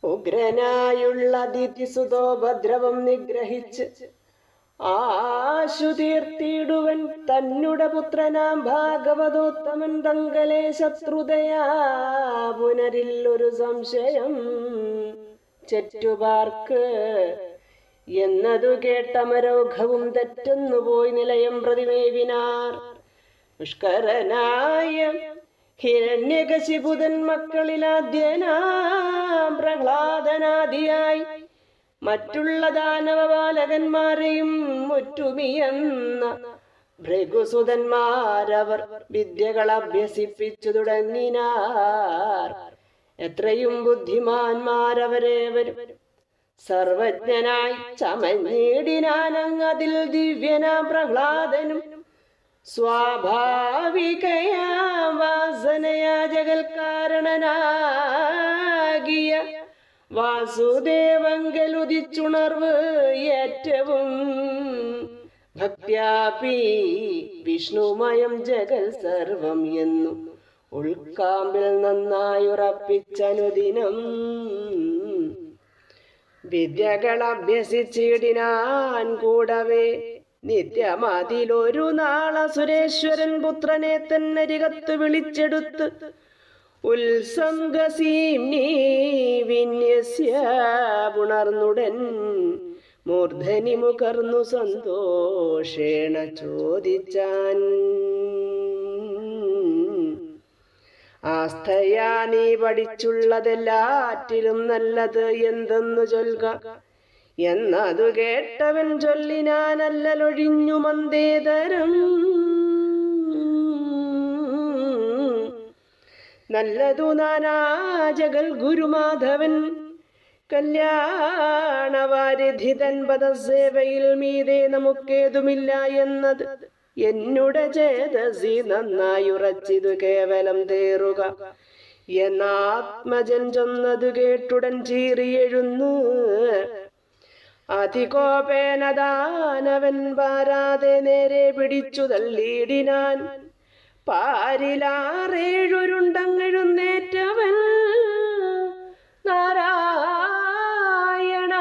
ഉഗ്രനായുള്ള ദിതിസുതോപദ്രവം നിഗ്രഹിച്ച് ആശു തീർത്തിടുവൻ തന്നുടെ പുത്രനാം ഭാഗവതോത്തമൻ തങ്കലെ ശത്രുതയാ പുനരില്ലൊരു സംശയം ചെറ്റുപാർക്ക് എന്നതു കേട്ടമരോഘവും തെറ്റുന്നുപോയി നിലയം പ്രതിമേവിനാർ. പുഷ്കരനായ ഹിരണ്യകശിപുതൻ മക്കളിലാദ്യനാം പ്രഹ്ലാദനാദിയായി മറ്റുള്ള ദാനവ ബാലകന്മാരെയും ഒറ്റുമിയെന്ന ഭൃഗുസുതന്മാരവർ വിദ്യകൾ അഭ്യസിപ്പിച്ചു തുടങ്ങിനാർ. എത്രയും ബുദ്ധിമാന്മാരവരേവരും സർവജ്ഞനായി ചമഞ്ഞിടിനാനങ്ങതിൽ ദിവ്യനാം പ്രഹ്ലാദനും സ്വാഭാവികയാം വാസനയാ ജഗൽക്കാരണനാകിയ വാസുദേവങ്കലുദിച്ചുണർവ് ഏറ്റവും ഭക്ത്യാപി വിഷ്ണുമയം ജഗൽ സർവം എന്നു ഉൾക്കാമ്പിൽ നന്നായുറപ്പിച്ചനുദിനം വിദ്യകൾ അഭ്യസിച്ചിടിനാൻ കൂടവേ നിത്യമതിലൊരു നാള സുരേശ്വരൻ പുത്രനെ തന്നരികത്ത് വിളിച്ചെടുത്ത് ഉത്സംഗസീംനീ വിന്യസ്യ പുണർന്നുടൻ മൂർധനി മുകർന്നു സന്തോഷേണ ചോദിച്ചാൻ. ആസ്ഥയാ നീ പഠിച്ചുള്ളതെല്ലാറ്റിലും നല്ലത് എന്തെന്നു ചൊൽക എന്നതു കേട്ടവൻ ചൊല്ലിനാനല്ലൊഴിഞ്ഞു മന്ദേതരം. നല്ലതു നാനാജകൾ ഗുരുമാധവൻ കല്യാണവാരിധിതൻ പദസേവയിൽ മീതെ നമുക്കേതുമില്ല എന്നത് എന്നുടെ ചേതസി നന്നായുറച്ചിതു കേവലം തേറുക എന്നാത്മജൻ ചൊന്നതു കേട്ടുടൻ ചീറിയെഴുന്നു. അതികോപേനദാനവൻ പാരാതെ നേരെ പിടിച്ചു തള്ളിയിടിനാൻ. പാരിലാറേഴുരുണ്ടങ്ങെഴുന്നേറ്റവൻ നാരായണ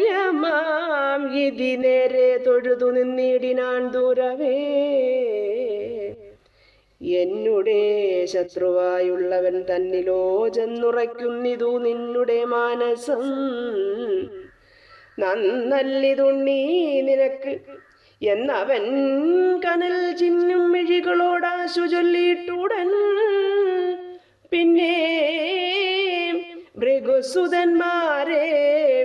പരിപാലയമാം ഇതി നേരെ തൊഴുതു നിന്നിടിനാൻ ദൂരവേ. എന്നുടെ ശത്രുവായുള്ളവൻ തന്നിലോ ചെന്നുറയ്ക്കുന്നിതു നിന്നുടെ മാനസം. നന്നല്ലിതുണ്ണീ നിനക്ക് എന്നവൻ കനൽ ചിന്നും മിഴികളോടാശു ചൊല്ലിയിട്ടുടൻ പിന്നെ ഭൃഗുസുതന്മാരെ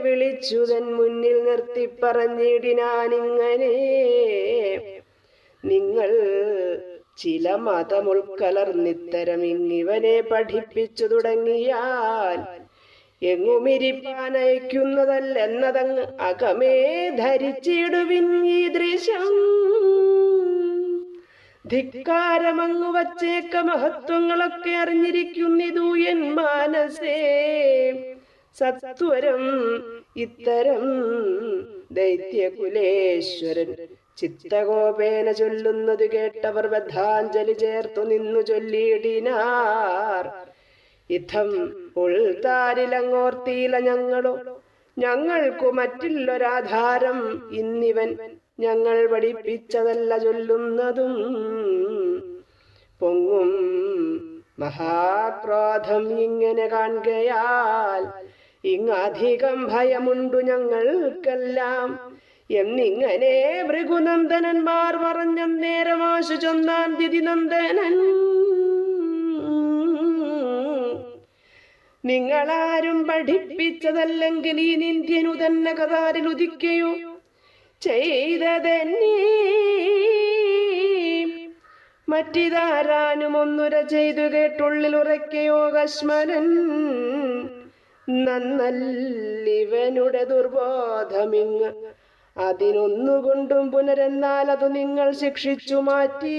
വിളിച്ചുതൻ മുന്നിൽ നിർത്തി പറഞ്ഞിടിനാനിങ്ങനെ. നിങ്ങൾ ചില മതമുൾക്കലർന്നിത്തരം ഇങ്ങിവനെ പഠിപ്പിച്ചു തുടങ്ങിയാൽ എങ്ങുമിരിപ്പാനയക്കുന്നതല്ലെന്നതങ്ങ് അകമേ ധരിച്ചിടുവിൻ ഈ ദൃശ്യം. ധിക്കാരമങ്ങു വച്ചേക്ക മഹത്വങ്ങളൊക്കെ അറിഞ്ഞിരിക്കുന്നിതു എൻ മാനസേ. സത്വരം ഇത്തരം ദൈത്യകുലേശ്വരൻ ചിത്തകോപേന ചൊല്ലുന്നത് കേട്ടവർ ബദ്ധാഞ്ജലി ചേർത്തു നിന്നു ചൊല്ലിയിടിനാർ. ഇത്തം ഉൾത്താരിലങ്ങോർത്തിയില ഞങ്ങളോ ഞങ്ങൾക്കു മറ്റില്ലൊരാധാരം ഇന്നിവൻ ഞങ്ങൾ പഠിപ്പിച്ചതല്ല ചൊല്ലുന്നതും. പൊങ്ങും മഹാക്രോധം ഇങ്ങനെ കാണുകയാൽ ഇങ്ങധികം ഭയമുണ്ടു ഞങ്ങൾക്കെല്ലാം എന്നിങ്ങനെ ഭൃഗുനന്ദനന്മാർ പറഞ്ഞന്നേരമാശു ചൊന്നാൻ ദിതിനന്ദനൻ. നിങ്ങളാരും പഠിപ്പിച്ചതല്ലെങ്കിൽ ഈ നിന്ധ്യനു തന്നെ കതാരിൽ ഉദിക്കയോ ചെയ്തതെന്നീ മറ്റിതാരാനും ഒന്നുര ചെയ്തു കേട്ടുള്ളിൽ ഉറയ്ക്കയോ കശ്മലൻ. നന്നല്ലിവനുടെ ദുർബോധമിങ് അതിനൊന്നുകൊണ്ടും പുനരെന്നാൽ അതു നിങ്ങൾ ശിക്ഷിച്ചു മാറ്റി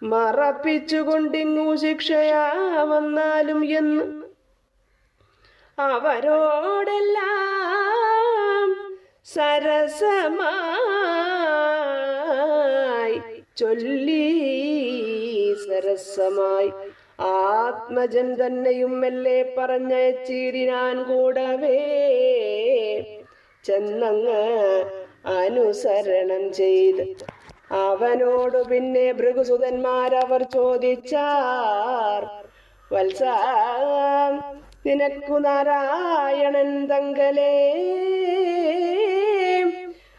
മറപ്പിച്ചുകൊണ്ടിങ്ങു ശിക്ഷയാ വന്നാലും എന്ന് അവരോടെല്ലാം സരസമായി ചൊല്ലി സരസമായി ആത്മജൻ തന്നെയും മെല്ലെ പറഞ്ഞയച്ചിടിനാൻ കൂടവേ ചെന്നങ്ങ് അനുസരണം ചെയ്ത്. അവനോടു പിന്നെ ഭൃഗുസുതന്മാരവർ ചോദിച്ചാർ, വത്സ നിനക്കു നാരായണൻ തങ്കലേ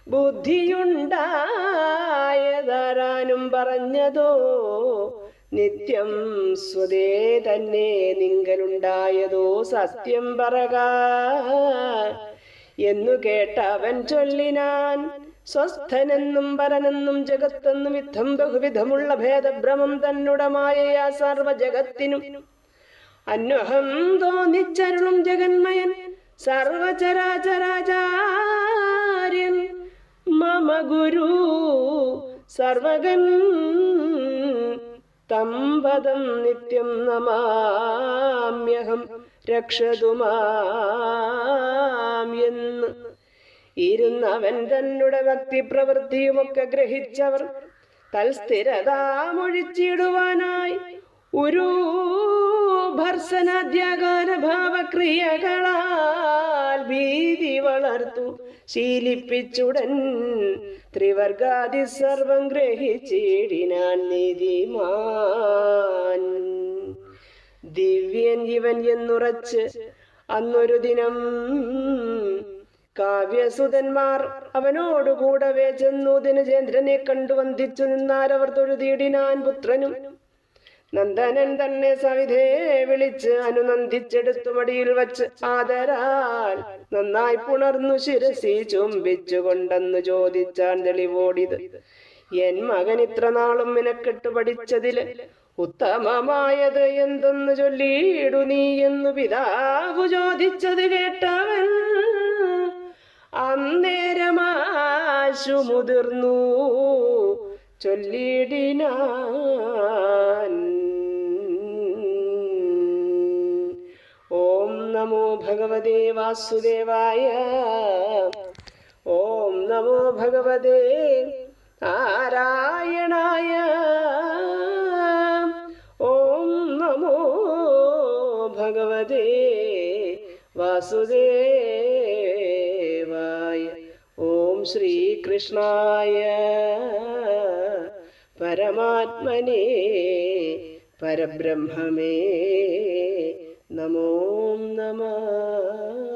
ബുദ്ധിയുണ്ടായതാരാനും പറഞ്ഞതോ, നിത്യം സ്വതേ തന്നെ നിങ്കലുണ്ടായതോ സത്യം പറക എന്നു കേട്ടവൻ ചൊല്ലിനാൻ, സ്വസ്ഥനെന്നും പരനെന്നും ജഗത്തെന്നും യുദ്ധം ബഹുവിധമുള്ള ഭേദഭ്രമം തന്നുടമായ സർവജഗത്തിനും അന്വഹം തോന്നിച്ചരുളും ജഗന്മയൻ സർവചരാചരാചാര്യൻ മമ ഗുരു സർവഗൻ തം പദം നിത്യം നമാമ്യഹം രക്ഷതു മാം എന്ന്. ഇരുന്നവൻ തന്നുടെ ഭക്തി പ്രവൃത്തിയുമൊക്കെ ഗ്രഹിച്ചവർ തൽസ്ഥിരതാമൊഴിച്ചിടുവാനായി ഒരു ഭർസനാദ്യാകാര ഭാവക്രിയകളാൽ ഭീതി വളർത്തു ശീലിപ്പിച്ചുടൻ ത്രിവർഗാദി സർവം ഗ്രഹിച്ചിടിനാൻ നീതിമാൻ. ദിവ്യൻ ഇവൻ എന്നുറച്ച് അന്നൊരു ദിനം കാവ്യസുതന്മാർ അവനോടുകൂടവേ ചെന്നു ദിനചേന്ദ്രനെ കണ്ടു വന്ദിച്ചു നിന്നാരവർ തൊഴുതിയിടിനാൻ. പുത്രനും നന്ദനൻ തന്നെ സവിധേ വിളിച്ച് അനുനന്ദിച്ചെടുത്തു മടിയിൽ വച്ച് ആദരാൽ നന്നായി പുണർന്നു ശിരസി ചുംബിച്ചുകൊണ്ടെന്നു ചോദിച്ചാൻ തെളിവോടിത്, എൻ മകൻ ഇത്ര നാളും നിനക്കെട്ടു പഠിച്ചതില് ഉത്തമമായത് എന്തെന്ന് ചൊല്ലിയിടു നീ എന്നു പിതാവു ചോദിച്ചത് കേട്ടവൻ അന്നേരമാശു മുതിർന്നു ചൊല്ലിടിനാൻ. ഓം നമോ ഭഗവതേ വാസുദേവായ. ഓം നമോ ഭഗവതേ നാരായണായ. ഓം നമോ ഭഗവതേ വാസുദേവായ. ഓം ശ്രീകൃഷ്ണായ പരമാത്മനേ പരബ്രഹ്മമേ നമോ നമഃ.